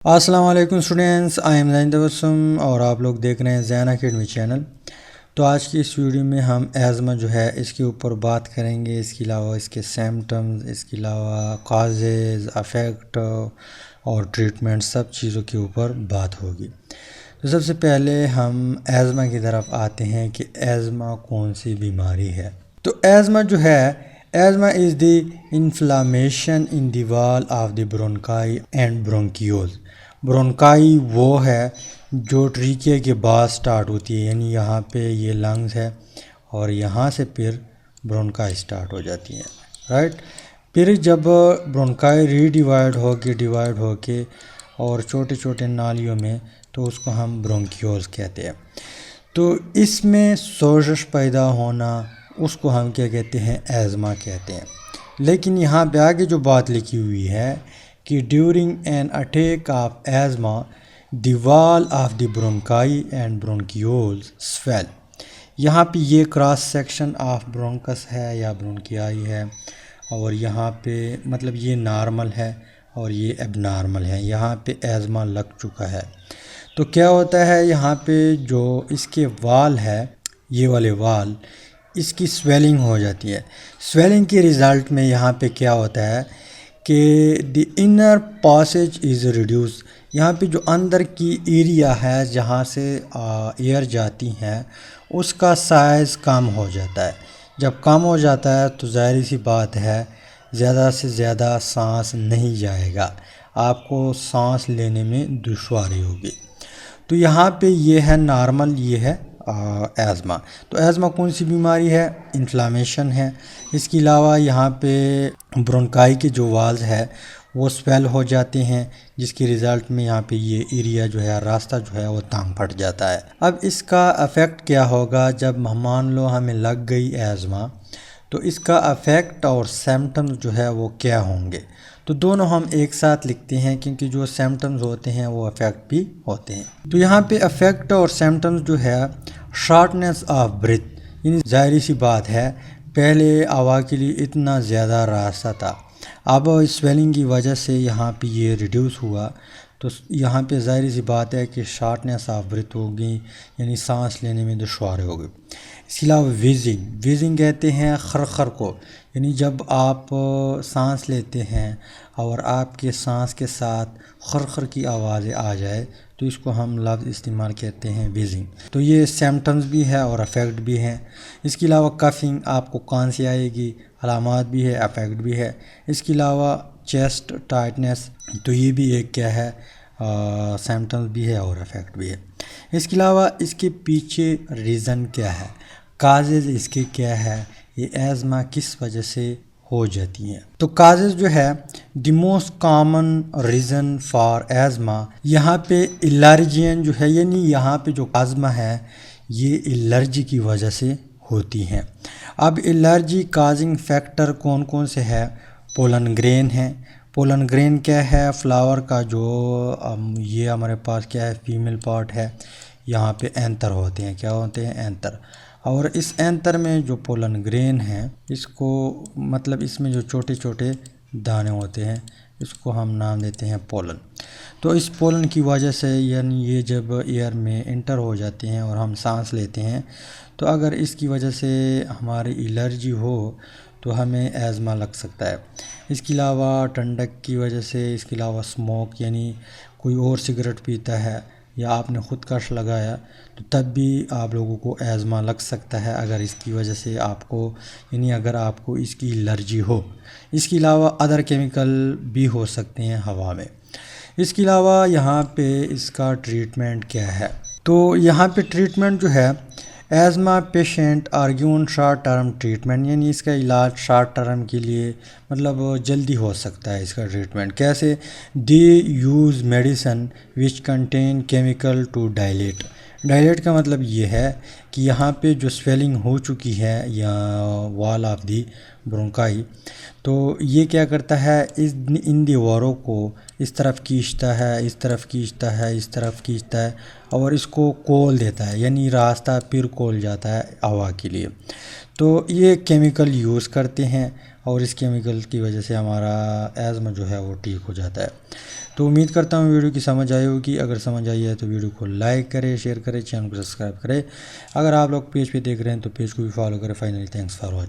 अस्सलाम वालेकुम students, I am ज़ैन तबस्सुम और आप लोग देख रहे हैं ज़ैन अकेडमी चैनल। तो आज की इस वीडियो में हम एज़मा जो है इसके ऊपर बात करेंगे। इसके अलावा इसके सिम्टम्स, इसके अलावा काजेज़, अफेक्ट और ट्रीटमेंट, सब चीज़ों के ऊपर बात होगी। तो सबसे पहले हम एज़मा की तरफ आते हैं कि एज़मा कौन सी बीमारी है। तो एज़मा जो है, asthma is the inflammation in the wall of the bronchi and bronchioles. Bronchi वो है जो ट्रीकिया के बाद स्टार्ट होती है, यानी यहाँ पे ये लंग्स है और यहाँ से फिर ब्रोंकाई स्टार्ट हो जाती है, राइट। फिर जब ब्रोंकाई डिवाइड होके और छोटे छोटे नालियों में, तो उसको हम ब्रोंकियोल्स कहते हैं। तो इसमें सोजश पैदा होना, उसको हम क्या कहते हैं, एज़मा कहते हैं। लेकिन यहाँ पे आगे जो बात लिखी हुई है कि during an attack of asthma the wall of the bronchi and bronchioles swell. यहाँ पे ये क्रॉस सेक्शन ऑफ ब्रोंकस है या ब्रोंकियाई है, और यहाँ पे मतलब ये नॉर्मल है और ये एबनॉर्मल है। यहाँ पे एज़मा लग चुका है। तो क्या होता है, यहाँ पे जो इसके वाल है, ये वाले वाल, इसकी स्वेलिंग हो जाती है। स्वेलिंग के रिज़ल्ट में यहाँ पे क्या होता है कि the inner passage is reduce. यहाँ पे जो अंदर की एरिया है जहाँ से एयर जाती हैं, उसका साइज़ कम हो जाता है। जब कम हो जाता है तो ज़ाहिर सी बात है, ज़्यादा से ज़्यादा सांस नहीं जाएगा, आपको सांस लेने में दुश्वारी होगी। तो यहाँ पे ये है नॉर्मल, ये है एज़मा। तो एज़मा कौन सी बीमारी है, इन्फ्लामेशन है। इसके अलावा यहाँ पे ब्रोंकाई के जो वाल्स है वो स्वेल हो जाते हैं, जिसके रिज़ल्ट में यहाँ पे ये एरिया जो है, रास्ता जो है, वो तंग फट जाता है। अब इसका अफेक्ट क्या होगा, जब मान लो हमें लग गई एज़मा, तो इसका अफेक्ट और सिम्टम्स जो है वो क्या होंगे। तो दोनों हम एक साथ लिखते हैं, क्योंकि जो सिम्टम्स होते हैं वो अफेक्ट भी होते हैं। तो यहाँ पे अफेक्ट और सिम्टम्स जो है, शॉर्टनेस ऑफ ब्रीथ, यानी ज़ाहिर सी बात है पहले हवा के लिए इतना ज़्यादा रास्ता था, अब स्वेलिंग की वजह से यहाँ पे ये रिड्यूस हुआ, तो यहाँ पे ज़ाहिर सी बात है कि शॉर्टनेस ऑफ ब्रीथ होगी, यानी सांस लेने में दुश्वारी होगी। इसके अलावा वीजिंग कहते हैं खरखर को, यानी जब आप सांस लेते हैं और आपके सांस के साथ खरखर की आवाज़ें आ जाए, तो इसको हम लफ्ज़ इस्तेमाल कहते हैं वीजिंग। तो ये सिम्टम्स भी है और अफेक्ट भी हैं। इसके अलावा कफिंग, आपको खांसी आएगी, अलामात भी है, अफेक्ट भी है। इसके अलावा चेस्ट टाइटनेस, तो ये भी एक क्या है, सिम्टम्स भी है और अफेक्ट भी है। इसके अलावा इसके पीछे रीज़न क्या है, काजेज़ इसके क्या है, ये एज़मा किस वजह से हो जाती हैं। तो काजेज़ जो है, the most common reason for asthma, यहाँ पे एलर्जियन जो है, यानी यहाँ पे जो एज़मा है ये एलर्जी की वजह से होती हैं। अब एलर्जी काजिंग फैक्टर कौन कौन से है, पोलन ग्रेन है। पोलन ग्रेन क्या है, फ्लावर का जो ये हमारे पास क्या है, फीमेल पार्ट है, यहाँ पे एंथर होते हैं, क्या होते हैं, एंथर। और इस एंथर में जो पोलन ग्रेन है, इसको मतलब इसमें जो छोटे छोटे दाने होते हैं, इसको हम नाम देते हैं पोलन। तो इस पोलन की वजह से, यानी ये जब एयर में इंटर हो जाते हैं और हम सांस लेते हैं, तो अगर इसकी वजह से हमारी एलर्जी हो तो हमें एज़मा लग सकता है। इसके अलावा ठंडक की वजह से, इसके अलावा स्मोक, यानी कोई और सिगरेट पीता है या आपने ख़ुद कश लगाया, तो तब भी आप लोगों को एज़मा लग सकता है, अगर इसकी वजह से आपको, यानी अगर आपको इसकी एलर्जी हो। इसके अलावा अदर केमिकल भी हो सकते हैं हवा में। इसके अलावा यहाँ पे इसका ट्रीटमेंट क्या है, तो यहाँ पे ट्रीटमेंट जो है, asthma patient are given short term treatment, यानी इसका इलाज शॉर्ट टर्म के लिए मतलब जल्दी हो सकता है। इसका ट्रीटमेंट कैसे, they use medicine which contain chemical to dilate. Dilate का मतलब ये है कि यहाँ पे जो स्वेलिंग हो चुकी है या वॉल ऑफ दी ब्रोंकाई, तो ये क्या करता है, इन दीवारों को इस तरफ खींचता है, इस तरफ खींचता है, इस तरफ खींचता है, और इसको खोल देता है, यानी रास्ता फिर खोल जाता है हवा के लिए। तो ये केमिकल यूज़ करते हैं और इस केमिकल की वजह से हमारा एज़मा जो है वो ठीक हो जाता है। तो उम्मीद करता हूँ वीडियो की समझ आई होगी। अगर समझ आई है तो वीडियो को लाइक करें, शेयर करें, चैनल को सब्सक्राइब करें। अगर आप लोग पेज पे देख रहे हैं तो पेज को भी फॉलो करें। Finally thanks for watching.